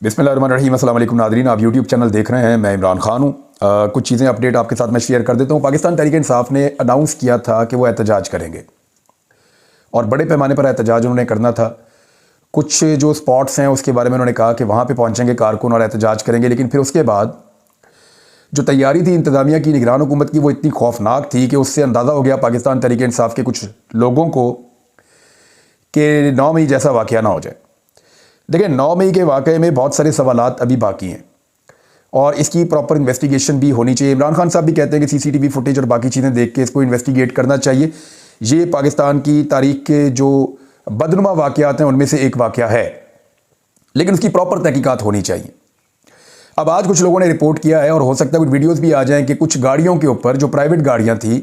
बिस्मिल्लाहिर्रहमानिर्रहीम। अस्सलाम वालेकुम नादरीन, आप यूट्यूब चैनल देख रहे हैं। मैं इमरान खान हूँ। कुछ चीज़ें अपडेट आपके साथ मैं शेयर कर देता हूँ। पाकिस्तान तहरीक इंसाफ ने अनाउंस किया था कि वो एहतजाज करेंगे और बड़े पैमाने पर एहतजाज उन्होंने करना था। कुछ जो स्पॉट्स हैं उसके बारे में उन्होंने कहा कि वहाँ पर पहुँचेंगे कारकुन और एहतजाज करेंगे, लेकिन फिर उसके बाद जो तैयारी थी इंतज़ामिया की, निगरान हुकूमत की, वो इतनी खौफनाक थी कि उससे अंदाज़ा हो गया पाकिस्तान तहरीक इंसाफ के कुछ लोगों को कि 9 मई जैसा वाक़या ना हो जाए। देखिए, 9 मई के वाक़े में बहुत सारे सवालात अभी बाकी हैं और इसकी प्रॉपर इन्वेस्टिगेशन भी होनी चाहिए। इमरान खान साहब भी कहते हैं कि सीसीटीवी फुटेज और बाकी चीज़ें देख के इसको इन्वेस्टिगेट करना चाहिए। ये पाकिस्तान की तारीख के जो बदनुमा वाक़यात हैं उनमें से एक वाक़या है, लेकिन उसकी प्रॉपर तहकीकात होनी चाहिए। अब आज कुछ लोगों ने रिपोर्ट किया है और हो सकता है कुछ वीडियोज़ भी आ जाएँ कि कुछ गाड़ियों के ऊपर, जो प्राइवेट गाड़ियाँ थी,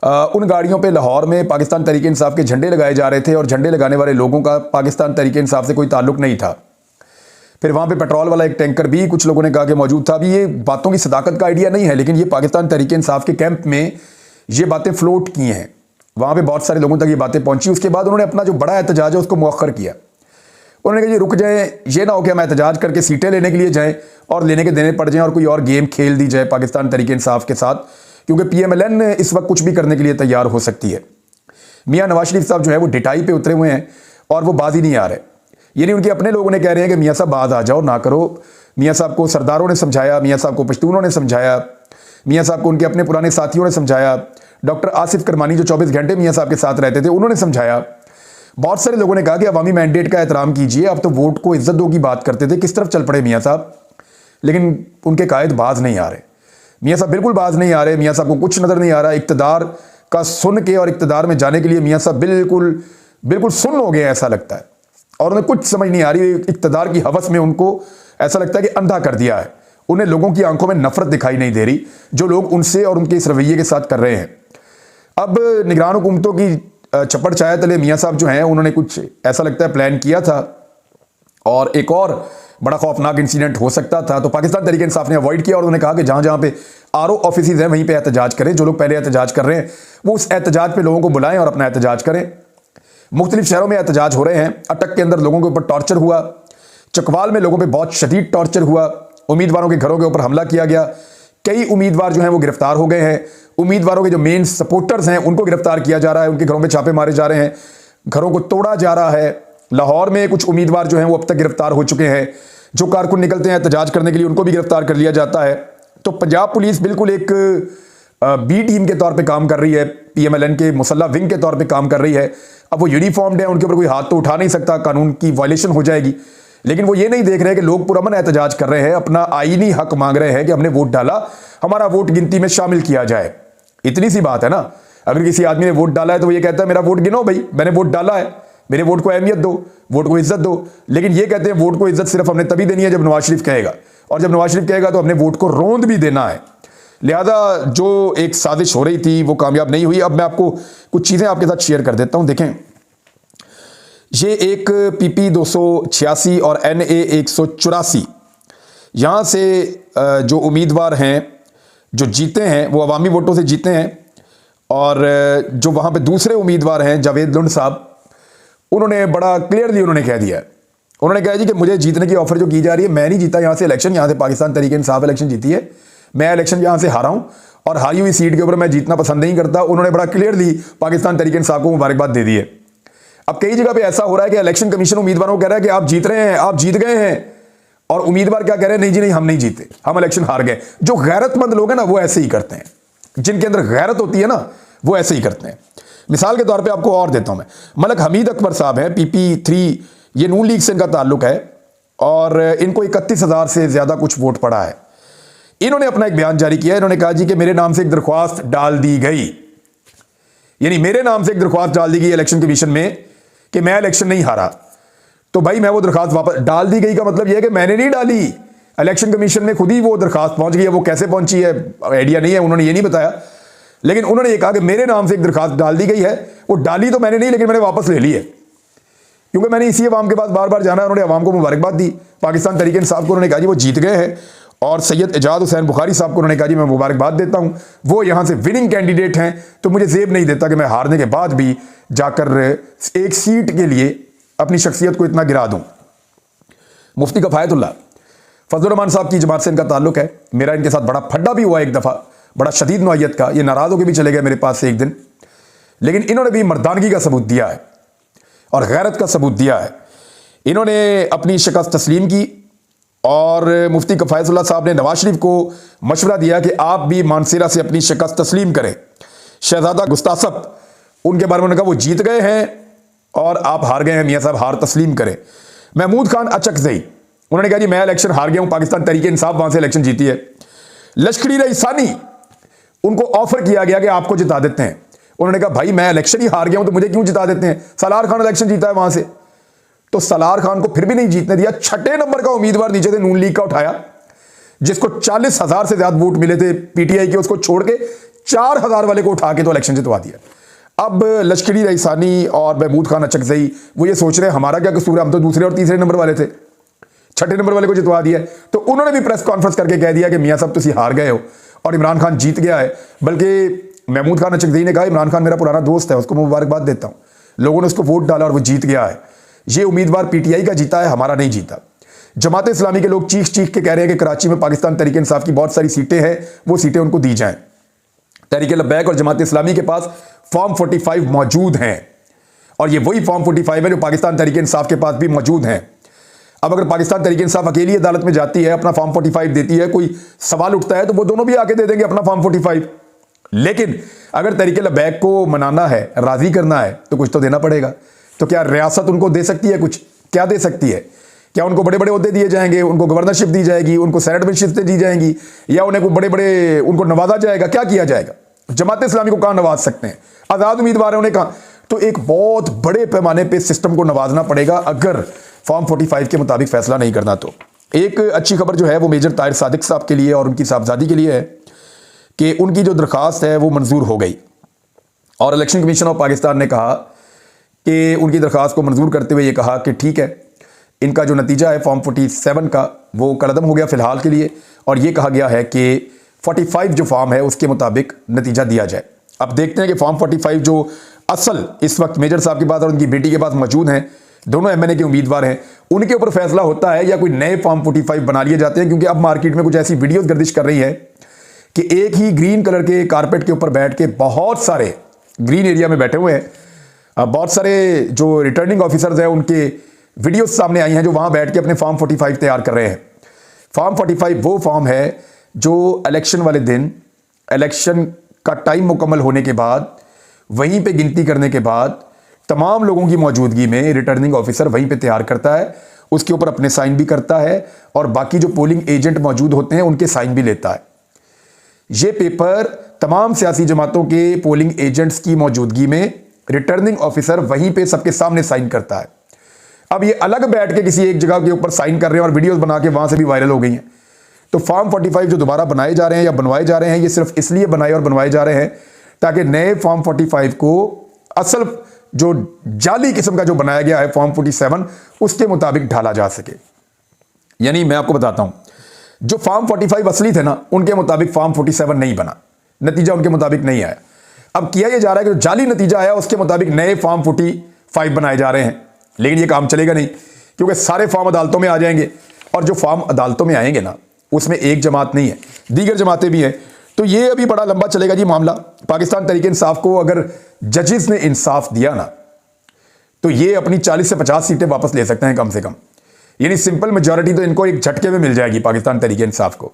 उन गाड़ियों पे लाहौर में पाकिस्तान तहरीक इंसाफ के झंडे लगाए जा रहे थे और झंडे लगाने वाले लोगों का पाकिस्तान तहरीक इंसाफ से कोई ताल्लुक नहीं था। फिर वहाँ पे पेट्रोल वाला एक टैंकर भी कुछ लोगों ने कहा कि मौजूद था। अभी ये बातों की सदाकत का आइडिया नहीं है, लेकिन ये पाकिस्तान तहरीक इंसाफ के कैंप में ये बातें फ्लोट की हैं। वहाँ पर बहुत सारे लोगों तक ये बातें पहुँची। उसके बाद उन्होंने अपना जो बड़ा एहतजाज है उसको मौखर किया। उन्होंने कहा ये रुक जाए, ये ना हो कि हम एहतजाज करके सीटें लेने के लिए जाएँ और लेने के देने पड़ जाएँ और कोई और गेम खेल दी जाए पाकिस्तान तहरीक इंसाफ के साथ, क्योंकि PMLN इस वक्त कुछ भी करने के लिए तैयार हो सकती है। मियां नवाज शरीफ साहब जो है वो डिटाई पे उतरे हुए हैं और वो बाजी नहीं आ रहे। ये नहीं, उनके अपने लोगों ने कह रहे हैं कि मियां साहब बाज आ जाओ, ना करो। मियां साहब को सरदारों ने समझाया, मियां साहब को पश्तूनों ने समझाया, मियां साहब को उनके अपने पुराने साथियों ने समझाया, डॉक्टर आसिफ करमानी जो 24 घंटे मियां साहब के साथ रहते थे उन्होंने समझाया। बहुत सारे लोगों ने कहा कि अवामी मैंडेट का एहतराम कीजिए, अब तो वोट को इज्जत दो की बात करते थे। किस तरफ चल पड़े मियां साहब, लेकिन उनके कायद बाज नहीं आ रहे। मियां साहब बिल्कुल बाज नहीं आ रहे। मियां साहब को कुछ नजर नहीं आ रहा। इक्तदार का सुन के और इक्तदार में जाने के लिए मियां साहब बिल्कुल सुन हो गए ऐसा लगता है, और उन्हें कुछ समझ नहीं आ रही। इक्तदार की हवस में उनको ऐसा लगता है कि अंधा कर दिया है। उन्हें लोगों की आंखों में नफरत दिखाई नहीं दे रही जो लोग उनसे और उनके इस रवैये के साथ कर रहे हैं। अब निगरान हुकूमतों की चपड़ छाया तले मियां साहब जो हैं उन्होंने कुछ ऐसा लगता है प्लान किया था और एक और बड़ा खौफनाक इंसिडेंट हो सकता था। तो पाकिस्तान तहरीक इंसाफ ने अवॉइड किया और उन्होंने कहा कि जहां जहां पे RO ऑफिसेज हैं वहीं पे एहतजाज करें। जो लोग पहले एहतजाज कर रहे हैं वो उस एहतजाज पे लोगों को बुलाएं और अपना एहतजाज करें। मुख्तलिफ शहरों में एहतजाज हो रहे हैं। अटक के अंदर लोगों के ऊपर टॉर्चर हुआ, चकवाल में लोगों पर बहुत शदीद टॉर्चर हुआ, उम्मीदवारों के घरों के ऊपर हमला किया गया। कई उम्मीदवार जो हैं वो गिरफ्तार हो गए हैं। उम्मीदवारों के जो मेन सपोर्टर्स हैं उनको गिरफ्तार किया जा रहा है, उनके घरों में छापे मारे जा रहे हैं, घरों को तोड़ा जा रहा है। लाहौर में कुछ उम्मीदवार जो हैं वो अब तक गिरफ्तार हो चुके हैं। जो कारकुन निकलते हैं एहतजाज करने के लिए उनको भी गिरफ्तार कर लिया जाता है। तो पंजाब पुलिस बिल्कुल एक बी टीम के तौर पे काम कर रही है, PMLN के मुसल्ला विंग के तौर पे काम कर रही है। अब वो यूनिफॉर्म्ड है, उनके ऊपर कोई हाथ तो उठा नहीं सकता, कानून की वायलेशन हो जाएगी। लेकिन वो ये नहीं देख रहे कि लोग पुरअमन एहतजाज कर रहे हैं, अपना आईनी हक मांग रहे हैं कि हमने वोट डाला, हमारा वोट गिनती में शामिल किया जाए। इतनी सी बात है ना। अगर किसी आदमी ने वोट डाला है तो वो ये कहता है मेरा वोट गिनो भाई, मैंने वोट डाला है, मेरे वोट को अहमियत दो, वोट को इज्जत दो। लेकिन ये कहते हैं वोट को इज्जत सिर्फ हमने तभी देनी है जब नवाज शरीफ कहेगा, और जब नवाज शरीफ कहेगा तो हमने वोट को रोंद भी देना है। लिहाजा जो एक साजिश हो रही थी वो कामयाब नहीं हुई। अब मैं आपको कुछ चीज़ें आपके साथ शेयर कर देता हूं। देखें, ये एक PP 286 और NA 184 यहाँ से जो उम्मीदवार हैं जो जीते हैं वो अवामी वोटों से जीते हैं, और जो वहाँ पे दूसरे उम्मीदवार हैं जावेद लुंड साहब, उन्होंने बड़ा क्लियरली उन्होंने कह दिया है। उन्होंने कहा जी कि मुझे जीतने की ऑफर जो की जा रही है, मैं नहीं जीता यहाँ से इलेक्शन, यहाँ से पाकिस्तान तहरीक इंसाफ इलेक्शन जीती है, मैं इलेक्शन यहाँ से हारा हूँ और हारी हुई सीट के ऊपर मैं जीतना पसंद नहीं करता। उन्होंने बड़ा क्लियरली पाकिस्तान तहरीक इंसाफ को मुबारकबाद दे दी है। अब कई जगह पे ऐसा हो रहा है कि इलेक्शन कमीशन उम्मीदवारों को कह रहा है कि आप जीत रहे हैं, आप जीत गए हैं, और उम्मीदवार क्या कह रहे हैं, नहीं जी नहीं, हम नहीं जीते, हम इलेक्शन हार गए। जो गैरतमंद लोग हैं ना वो ऐसे ही करते हैं, जिनके अंदर गैरत होती है ना वो ऐसे ही करते हैं। मिसाल के तौर पे आपको और देता हूं मैं। मलक हमीद अकबर साहब हैं, PP 3, ये नून लीग से इनका ताल्लुक है और इनको 31,000 से ज्यादा कुछ वोट पड़ा है। इन्होंने अपना एक बयान जारी किया। इन्होंने कहा जी कि मेरे नाम से एक दरख्वास्त डाल दी गई, यानी मेरे नाम से एक दरख्वास्त डाल दी गई इलेक्शन कमीशन में कि मैं इलेक्शन नहीं हारा। तो भाई मैं वो दरखास्त वापस डाल दी गई का मतलब यह है कि मैंने नहीं डाली, इलेक्शन कमीशन में खुद ही वो दरखास्त पहुंच गई है। वो कैसे पहुंची है आइडिया नहीं है, उन्होंने ये नहीं बताया, लेकिन उन्होंने ये कहा कि मेरे नाम से एक दरखास्त डाल दी गई है। वो डाली तो मैंने नहीं, लेकिन मैंने वापस ले ली है, क्योंकि मैंने इसी अवाम के पास बार बार जाना है। उन्होंने अवाम को मुबारकबाद दी। पाकिस्तान तहरीक इंसाफ को उन्होंने कहा जी वो जीत गए हैं, और सैयद एजाज हुसैन बुखारी साहब को उन्होंने कहा जी मैं मुबारकबाद देता हूं, वो यहां से विनिंग कैंडिडेट हैं। तो मुझे जेब नहीं देता कि मैं हारने के बाद भी जाकर एक सीट के लिए अपनी शख्सियत को इतना गिरा दूं। मुफ्ती कफायतुल्लाह फजलुर रहमान साहब की जमात से इनका ताल्लुक है। मेरा इनके साथ बड़ा फड्डा भी हुआ एक दफ़ा, बड़ा शदीद नौयत का। ये नाराज़ होकर भी चले गए मेरे पास से एक दिन, लेकिन इन्होंने भी मर्दानगी का सबूत दिया है और गैरत का सबूत दिया है। इन्होंने अपनी शिकस्त तस्लीम की और मुफ्ती कफायतुल्लाह साहब ने नवाज शरीफ को मशवरा दिया कि आप भी मानसेरा से अपनी शिकस्त तस्लीम करें। शहजादा गुस्तासप उनके बारे में उन्होंने कहा वो जीत गए हैं और आप हार गए हैं, मियाँ साहब हार तस्लीम करें। महमूद खान अचकज़ई उन्होंने कहा जी मैं इलेक्शन हार गया हूं, पाकिस्तान तहरीक इंसाफ वहां से इलेक्शन जीती है। लश्करी रईसानी उनको ऑफर किया गया कि आपको जिता देते हैं। उन्होंने कहा भाई मैं इलेक्शन ही हार गया हूं तो मुझे क्यों जिता देते हैं। सलार खान इलेक्शन जीता है वहां से, तो सलार खान को फिर भी नहीं जीतने दिया। छठे नंबर का उम्मीदवार नीचे से नून लीग का उठाया, जिसको 40,000 से ज्यादा वोट मिले थे पीटीआई के, उसको छोड़ के 4,000 वाले को उठा के तो इलेक्शन जितवा दिया। अब लश्करी रईसानी और महमूद खान अचकज़ई वो ये सोच रहे हैं हमारा क्या कसूर है, हम तो दूसरे और तीसरे नंबर वाले थे, छठे नंबर वाले को जितवा दिया। तो उन्होंने भी प्रेस कॉन्फ्रेंस करके कह दिया कि मियां साहब तुम हार गए हो और इमरान खान जीत गया है। बल्कि महमूद खान अचकज़ई ने कहा इमरान खान मेरा पुराना दोस्त है, उसको मुबारकबाद देता हूं, लोगों ने उसको वोट डाला और वो जीत गया है। ये उम्मीदवार पीटीआई का जीता है, हमारा नहीं जीता। जमात इस्लामी के लोग चीख चीख के कह रहे हैं कि कराची में पाकिस्तान तहरीक इंसाफ की बहुत सारी सीटें हैं, वो सीटें उनको दी जाएं। तहरीक लब्बैक और जमात इस्लामी के पास फॉर्म 45 मौजूद हैं और ये वही फॉर्म 45 है जो पाकिस्तान तहरीक इंसाफ के पास भी मौजूद हैं। अब अगर पाकिस्तान तहरीक इंसाफ अकेली अदालत में जाती है, अपना फॉर्म 45 देती है, कोई सवाल उठता है तो वो दोनों भी आके दे देंगे अपना फॉर्म 45। लेकिन अगर तहरीक लब्बैक को मनाना है, राजी करना है, तो कुछ तो देना पड़ेगा। तो क्या रियासत उनको दे सकती है? कुछ क्या दे सकती है? क्या उनको बड़े बड़े ओहदे दिए जाएंगे, उनको गवर्नरशिप दी जाएगी, उनको सेनेट में शिफ्टें दी जाएंगी, या उन्हें बड़े बड़े उनको नवाजा जाएगा? क्या किया जाएगा? जमात इस्लामी को कहां नवाज सकते हैं? आजाद उम्मीदवार है, उन्हें कहां? तो एक बहुत बड़े पैमाने पर सिस्टम को नवाजना पड़ेगा अगर फॉर्म 45 के मुताबिक फैसला नहीं करना। तो एक अच्छी खबर जो है वो मेजर ताहिर सादिक साहब के लिए और उनकी साहबजादी के लिए है कि उनकी जो दरखास्त है वो मंजूर हो गई और इलेक्शन कमीशन ऑफ पाकिस्तान ने कहा कि उनकी दरखास्त को मंजूर करते हुए ये कहा कि ठीक है, इनका जो नतीजा है फॉर्म 47 का वो कलअदम हो गया फिलहाल के लिए, और ये कहा गया है कि 45 जो फॉर्म है उसके मुताबिक नतीजा दिया जाए। अब देखते हैं कि फॉर्म 45 जो असल इस वक्त मेजर साहब के पास और उनकी बेटी के पास मौजूद हैं, दोनों एमएनए के उम्मीदवार हैं, उनके ऊपर फैसला होता है या कोई नए फॉर्म 45 बना लिए जाते हैं। क्योंकि अब मार्केट में कुछ ऐसी वीडियोस गर्दिश कर रही है कि एक ही ग्रीन कलर के कारपेट के ऊपर बैठ के बहुत सारे ग्रीन एरिया में बैठे हुए हैं, बहुत सारे जो रिटर्निंग ऑफिसर्स हैं उनके वीडियोस सामने आई हैं जो वहां बैठ के अपने फॉर्म 45 तैयार कर रहे हैं। फॉर्म 45 वो फॉर्म है जो इलेक्शन वाले दिन, इलेक्शन का टाइम मुकम्मल होने के बाद, वहीं पे गिनती करने के बाद, तमाम लोगों की मौजूदगी में रिटर्निंग ऑफिसर वहीं पे तैयार करता है, उसके ऊपर अपने साइन भी करता है और बाकी जो पोलिंग एजेंट मौजूद होते हैं उनके साइन भी लेता है। ये पेपर तमाम सियासी जमातों के पोलिंग एजेंट्स की मौजूदगी में रिटर्निंग ऑफिसर वहीं पे सबके सामने साइन करता है। अब ये अलग बैठ के किसी एक जगह के ऊपर साइन कर रहे हैं और वीडियोस बना के वहां से भी वायरल हो गई हैं। तो फॉर्म 45 जो दोबारा बनाए जा रहे हैं या बनवाए जा रहे हैं, ये सिर्फ इसलिए बनाए और बनवाए जा रहे हैं ताकि नए फॉर्म 45 को असल जो जाली किस्म का जो बनाया गया है फॉर्म 47 उसके मुताबिक ढाला जा सके। यानी मैं आपको बताता हूं, जो फॉर्म 45 असली थे ना, उनके मुताबिक फॉर्म 47 नहीं बना, नतीजा उनके मुताबिक नहीं आया। अब किया यह जा रहा है कि जो जाली नतीजा आया उसके मुताबिक नए फॉर्म 45 बनाए जा रहे हैं, लेकिन यह काम चलेगा नहीं क्योंकि सारे फॉर्म अदालतों में आ जाएंगे और जो फॉर्म अदालतों में आएंगे ना, उसमें एक जमात नहीं है, दीगर जमातें भी हैं। तो ये अभी बड़ा लंबा चलेगा जी मामला। पाकिस्तान तहरीक इंसाफ को अगर जजेस ने इंसाफ दिया ना, तो ये अपनी 40 से 50 सीटें वापस ले सकते हैं कम से कम। यानी सिंपल मेजॉरिटी तो इनको एक झटके में मिल जाएगी पाकिस्तान तहरीक इंसाफ को।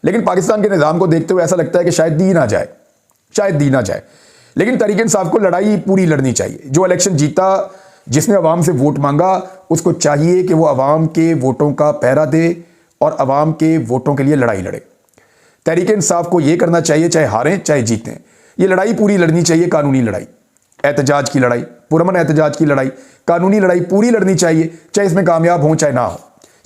लेकिन पाकिस्तान के निज़ाम को देखते हुए ऐसा लगता है कि शायद दी ना जाए, शायद दी ना जाए। लेकिन तहरीक इंसाफ को लड़ाई पूरी लड़नी चाहिए। जो इलेक्शन जीता, जिसने अवाम से वोट मांगा, उसको चाहिए कि वो अवाम के वोटों का पहरा दे और अवाम के वोटों के लिए लड़ाई लड़े। तहरीक इंसाफ को यह करना चाहिए, चाहे हारें चाहे जीतें, ये लड़ाई पूरी लड़नी चाहिए। कानूनी लड़ाई, एहतजाज की लड़ाई, पुरअमन एहतजाज की लड़ाई, कानूनी लड़ाई पूरी लड़नी चाहिए, चाहे इसमें कामयाब हो चाहे ना हो।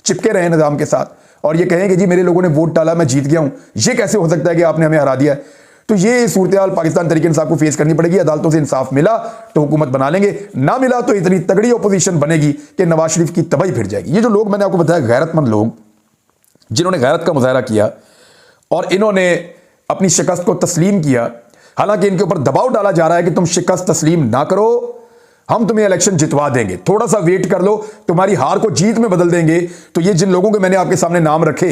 चिपके रहे निज़ाम के साथ और ये कहें कि जी मेरे लोगों ने वोट डाला, मैं जीत गया हूं, ये कैसे हो सकता है कि आपने हमें हरा दिया है। तो ये सूरत हाल पाकिस्तान तहरीक इंसाफ को फेस करनी पड़ेगी। अदालतों से इंसाफ मिला तो हुकूमत बना लेंगे, ना मिला तो इतनी तगड़ी ओपोजिशन बनेगी कि नवाज शरीफ की तबाही फिर जाएगी। ये जो लोग मैंने आपको बताया गैरतमंद लोग, जिन्होंने गैरत का मुजाहरा किया और इन्होंने अपनी शिकस्त को तस्लीम किया, हालांकि इनके ऊपर दबाव डाला जा रहा है कि तुम शिकस्त तस्लीम ना करो, हम तुम्हें इलेक्शन जितवा देंगे, थोड़ा सा वेट कर लो, तुम्हारी हार को जीत में बदल देंगे। तो ये जिन लोगों के मैंने आपके सामने नाम रखे,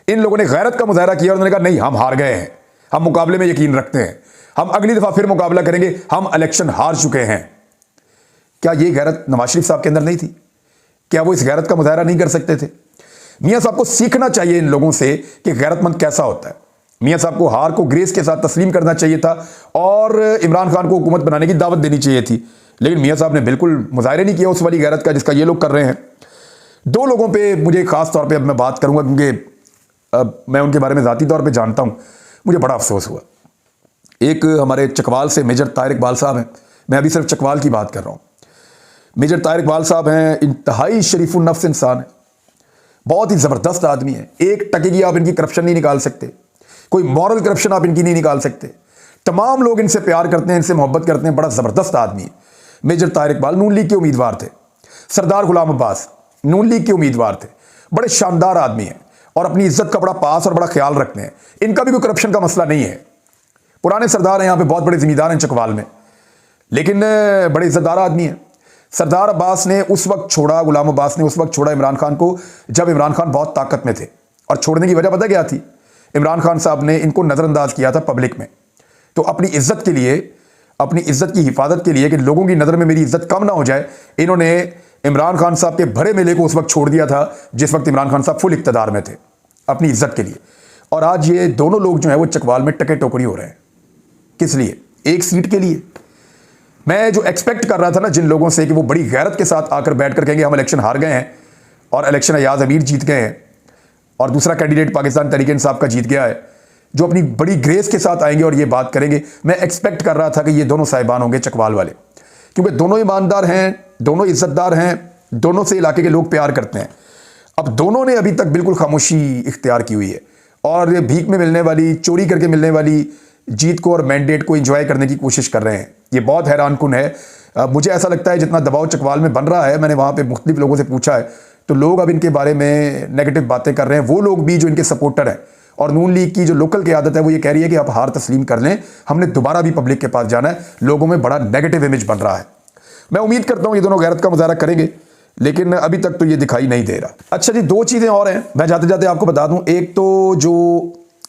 इन लोगों ने गैरत का मुजाहरा किया और उन्होंने कहा नहीं, हम हार गए हैं, हम मुकाबले में यकीन रखते हैं, हम अगली दफा फिर मुकाबला करेंगे, हम इलेक्शन हार चुके हैं। क्या ये गैरत नवाज शरीफ साहब के अंदर नहीं थी? क्या वो इस गैरत का मुजाहरा नहीं कर सकते थे? मियां साहब को सीखना चाहिए इन लोगों से कि गैरतमंद कैसा होता है। मियां साहब को हार को ग्रेस के साथ तस्लीम करना चाहिए था और इमरान खान को हुकूमत बनाने की दावत देनी चाहिए थी, लेकिन मियां साहब ने बिल्कुल मुजाहरे नहीं किया उस वाली गैरत का जिसका ये लोग कर रहे हैं। दो लोगों पे मुझे खास तौर पे अब मैं बात करूंगा क्योंकि मैं उनके बारे में ज़ाती तौर पे जानता हूं, मुझे बड़ा अफसोस हुआ। एक हमारे चकवाल से मेजर ताहिर इकबाल साहब हैं, मैं अभी सिर्फ चकवाल की बात कर रहा हूं। मेजर ताहिर इकबाल साहब हैं, इंतहाई शरीफुल नफ्स इंसान है, बहुत ही ज़बरदस्त आदमी है। एक टके की आप इनकी करप्शन नहीं निकाल सकते, कोई मॉरल करप्शन आप इनकी नहीं निकाल सकते। तमाम लोग इनसे प्यार करते हैं, इनसे मोहब्बत करते हैं, बड़ा ज़बरदस्त आदमी है मेजर ताहिर इकबाल। नून लीग के उम्मीदवार थे। सरदार गुलाम अब्बास नून लीग के उम्मीदवार थे, बड़े शानदार आदमी हैं और अपनी इज्जत का बड़ा पास और बड़ा ख्याल रखते हैं। इनका भी कोई करप्शन का मसला नहीं है। पुराने सरदार हैं, यहाँ पे बहुत बड़े जिम्मेदार हैं चकवाल में, लेकिन बड़े इज्जतदार आदमी हैं। सरदार अब्बास ने उस वक्त छोड़ा, गुलाम अब्बास ने उस वक्त छोड़ा इमरान खान को जब इमरान खान बहुत ताकत में थे, और छोड़ने की वजह पता क्या थी? इमरान खान साहब ने इनको नज़रअंदाज किया था पब्लिक में। तो अपनी इज्जत के लिए, अपनी इज्जत की हिफाजत के लिए कि लोगों की नज़र में मेरी इज्जत कम ना हो जाए, इन्होंने इमरान खान साहब के भरे मेले को उस वक्त छोड़ दिया था जिस वक्त इमरान खान साहब फुल इक़्तिदार में थे, अपनी इज्जत के लिए। और आज ये दोनों लोग जो है वो चकवाल में टके टोकरी हो रहे हैं। किस लिए? एक सीट के लिए। मैं जो एक्सपेक्ट कर रहा था ना जिन लोगों से कि वो बड़ी गैरत के साथ आकर बैठ कर कहेंगे हम इलेक्शन हार गए हैं और इलेक्शन अयाज अमीर जीत गए हैं और दूसरा कैंडिडेट पाकिस्तान तहरीक इंसाफ का जीत गया है, जो अपनी बड़ी ग्रेस के साथ आएंगे और ये बात करेंगे, मैं एक्सपेक्ट कर रहा था कि ये दोनों साहिबान होंगे चकवाल वाले, क्योंकि दोनों ईमानदार हैं, दोनों इज्जतदार हैं, दोनों से इलाके के लोग प्यार करते हैं। अब दोनों ने अभी तक बिल्कुल खामोशी इख्तियार की हुई है और भीख में मिलने वाली, चोरी करके मिलने वाली जीत को और मैंडेट को एंजॉय करने की कोशिश कर रहे हैं। ये बहुत हैरानकुन है। मुझे ऐसा लगता है जितना दबाव चकवाल में बन रहा है, मैंने वहाँ पे मुख्तलिफ लोगों से पूछा है, तो लोग अब इनके बारे में नेगेटिव बातें कर रहे हैं। वो लोग भी जो इनके सपोर्टर हैं, और नून लीग की जो लोकल की आदत है वो ये कह रही है कि आप हार तस्लीम कर लें, हमने दोबारा भी पब्लिक के पास जाना है। लोगों में बड़ा नेगेटिव इमेज बन रहा है। मैं उम्मीद करता हूँ ये दोनों गैरत का मुजाहरा करेंगे, लेकिन अभी तक तो ये दिखाई नहीं दे रहा। अच्छा जी, दो चीज़ें और हैं, मैं जाते जाते आपको बता दूँ। एक तो जो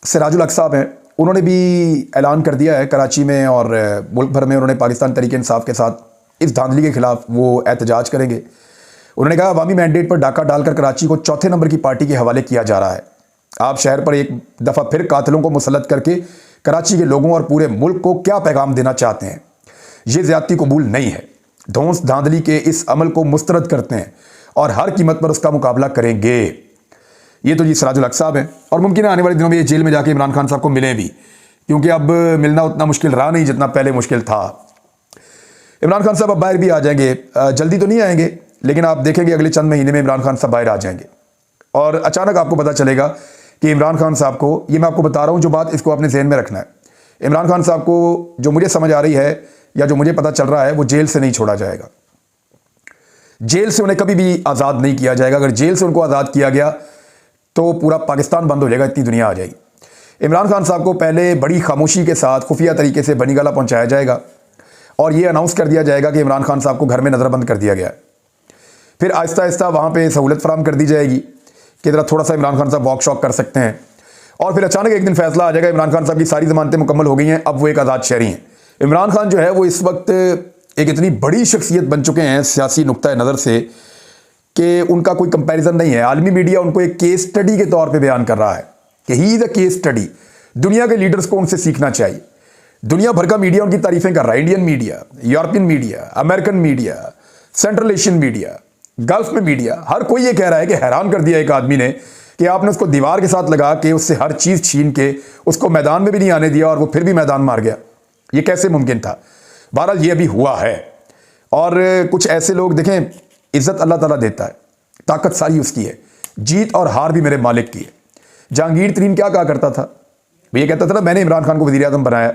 सिराजुल हक साहब हैं, उन्होंने भी ऐलान कर दिया है कराची में और मुल्क भर में उन्होंने पाकिस्तान तहरीक इंसाफ के साथ इस धांधली के खिलाफ वो एहतजाज करेंगे। उन्होंने कहा अवामी मैंडेट पर डाका डालकर कराची को चौथे नंबर की पार्टी के हवाले किया जा रहा है। आप शहर पर एक दफ़ा फिर कातिलों को मुसल्लत करके कराची के लोगों और पूरे मुल्क को क्या पैगाम देना चाहते हैं? ये ज़्यादती कबूल नहीं है। धौंस धांधली के इस अमल को मुस्तरद करते हैं और हर कीमत पर उसका मुकाबला करेंगे। ये तो जी सिराजुल हक साहब हैं, और मुमकिन है आने वाले दिनों में ये जेल में जाके इमरान खान साहब को मिलें भी, क्योंकि अब मिलना उतना मुश्किल रहा नहीं जितना पहले मुश्किल था। इमरान खान साहब अब बाहर भी आ जाएंगे, जल्दी तो नहीं आएंगे, लेकिन आप देखेंगे अगले चंद महीने में इमरान खान साहब बाहर आ जाएंगे और अचानक आपको पता चलेगा कि इमरान खान साहब को, ये मैं आपको बता रहा हूँ जो बात, इसको आपने जहन में रखना है। इमरान खान साहब को जो मुझे समझ आ रही है या जो मुझे पता चल रहा है, वो जेल से नहीं छोड़ा जाएगा। जेल से उन्हें कभी भी आज़ाद नहीं किया जाएगा। अगर जेल से उनको आज़ाद किया गया तो पूरा पाकिस्तान बंद हो जाएगा, इतनी दुनिया आ जाएगी। इमरान खान साहब को पहले बड़ी खामोशी के साथ खुफिया तरीके से बनी गला पहुंचाया जाएगा और ये अनाउंस कर दिया जाएगा कि इमरान खान साहब को घर में नज़रबंद कर दिया गया है। फिर आहिस्ता आहिस्ता वहाँ पे सहूलत फराम कर दी जाएगी कि ज़रा थोड़ा सा इमरान खान साहब वॉक शॉक कर सकते हैं, और फिर अचानक एक दिन फैसला आ जाएगा इमरान खान साहब की सारी ज़मानतें मुकम्मल हो गई हैं, अब वो एक आज़ाद शहरी हैं। इमरान खान जो है वो इस वक्त एक इतनी बड़ी शख्सियत बन चुके हैं सियासी नुक्ता नज़र से कि उनका कोई कंपैरिजन नहीं है। आलमी मीडिया उनको एक केस स्टडी के तौर पे बयान कर रहा है कि he is a case study. दुनिया के लीडर्स को उनसे सीखना चाहिए। दुनिया भर का मीडिया उनकी तारीफें कर रहा है, Indian media, European media, American media, central Asian media, gulf में मीडिया, हर कोई ये कह रहा है कि हैरान कर दिया एक आदमी ने कि आपने उसको दीवार के साथ लगा के उससे हर चीज़ छीन के उसको मैदान में भी नहीं आने दिया और वो फिर भी मैदान मार गया। ये कैसे मुमकिन था? बहरहाल ये अभी हुआ है। और कुछ ऐसे लोग देखें, इज़्ज़त अल्लाह ताला देता है, ताकत सारी उसकी है, जीत और हार भी मेरे मालिक की है। जहांगीर तरीन क्या कहा करता था? वो ये कहता था ना, मैंने इमरान खान को वज़ीर आज़म बनाया।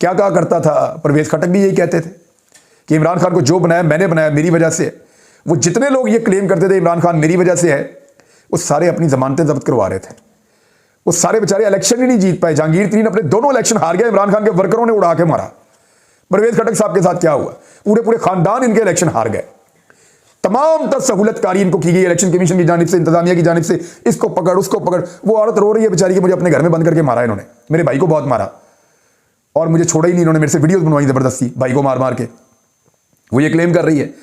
क्या कहा करता था? परवेज़ खटक भी यही कहते थे कि इमरान खान को जो बनाया मैंने बनाया, मेरी वजह से। वो जितने लोग ये क्लेम करते थे इमरान खान मेरी वजह से है, वो सारे अपनी जमानतें जब्त करवा रहे थे। वो सारे बेचारे इलेक्शन ही नहीं जीत पाए। जहांगीर तरीन अपने दोनों इलेक्शन हार गया, इमरान खान के वर्करों ने उड़ा के मारा। परवेज खटक साहब के साथ क्या हुआ? पूरे पूरे खानदान इनके इलेक्शन हार गए। तमाम तर सहूलतकारी इनको की गई इलेक्शन कमीशन की जानिब से, इंतजामिया की जानिब से, इसको पकड़ उसको पकड़। वो औरत रो रही है बेचारी कि मुझे अपने घर में बंद करके मारा इन्होंने, मेरे भाई को बहुत मारा और मुझे छोड़ा ही नहीं इन्होंने, मेरे से वीडियोस बनवाई जबरदस्ती भाई को मार मार के, वो ये क्लेम कर रही है।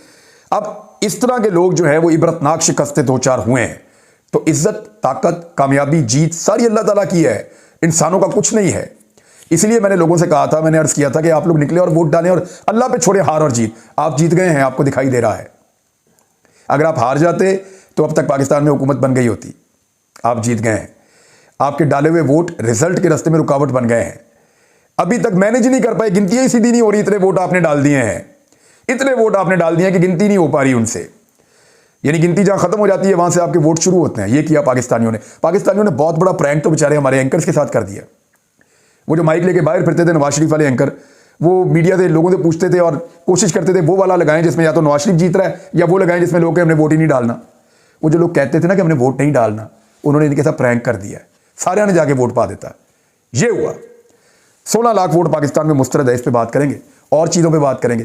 अब इस तरह के लोग जो है वो इबरतनाक शिकस्ते दो चार हुए हैं। तो इज्जत, ताकत, कामयाबी, जीत सारी अल्लाह ताला की है, इंसानों का कुछ नहीं है। इसलिए मैंने लोगों से कहा था, मैंने अर्ज किया था कि आप लोग निकले और वोट डालें और अल्लाह पे छोड़े हार और जीत। आप जीत गए हैं, आपको दिखाई दे रहा है। अगर आप हार जाते तो अब तक पाकिस्तान में हुकूमत बन गई होती। आप जीत गए हैं, आपके डाले हुए वोट रिजल्ट के रास्ते में रुकावट बन गए हैं। अभी तक मैनेज नहीं कर पाए, गिनती ही सीधी नहीं हो रही, इतने वोट आपने डाल दिए हैं, इतने वोट आपने डाल दिए हैं कि गिनती नहीं हो पा रही उनसे। यानी गिनती जहां खत्म हो जाती है वहां से आपके वोट शुरू होते हैं। ये किया पाकिस्तानियों ने। पाकिस्तानियों ने बहुत बड़ा प्रैंक तो बेचारे हमारे एंकर्स के साथ कर दिया। वो जो माइक लेके बाहर फिरते थे नवाज शरीफ वाले एंकर, वो मीडिया से लोगों से पूछते थे और कोशिश करते थे वो वाला लगाएं जिसमें या तो नवाज शरीफ जीत रहा है या वो लगाएं जिसमें लोग हमने वोट ही नहीं डालना। वो जो लोग कहते थे ना कि हमने वोट नहीं डालना, उन्होंने इनके साथ प्रैंक कर दिया है, सारे ने जाके वोट पा देता। ये हुआ। 16 लाख वोट पाकिस्तान में मुस्तरद है। इस पर बात करेंगे और चीज़ों पर बात करेंगे,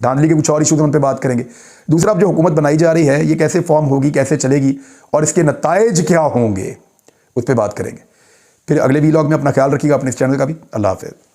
धांधली के कुछ और इशूज उन पर बात करेंगे। दूसरा, अब जो हुकूमत बनाई जा रही है ये कैसे फॉर्म होगी, कैसे चलेगी और इसके नताइज क्या होंगे, उस पर बात करेंगे। फिर अगले वीलॉग में अपना ख्याल रखिएगा, अपने इस चैनल का भी। अल्लाह हाफ़िज़।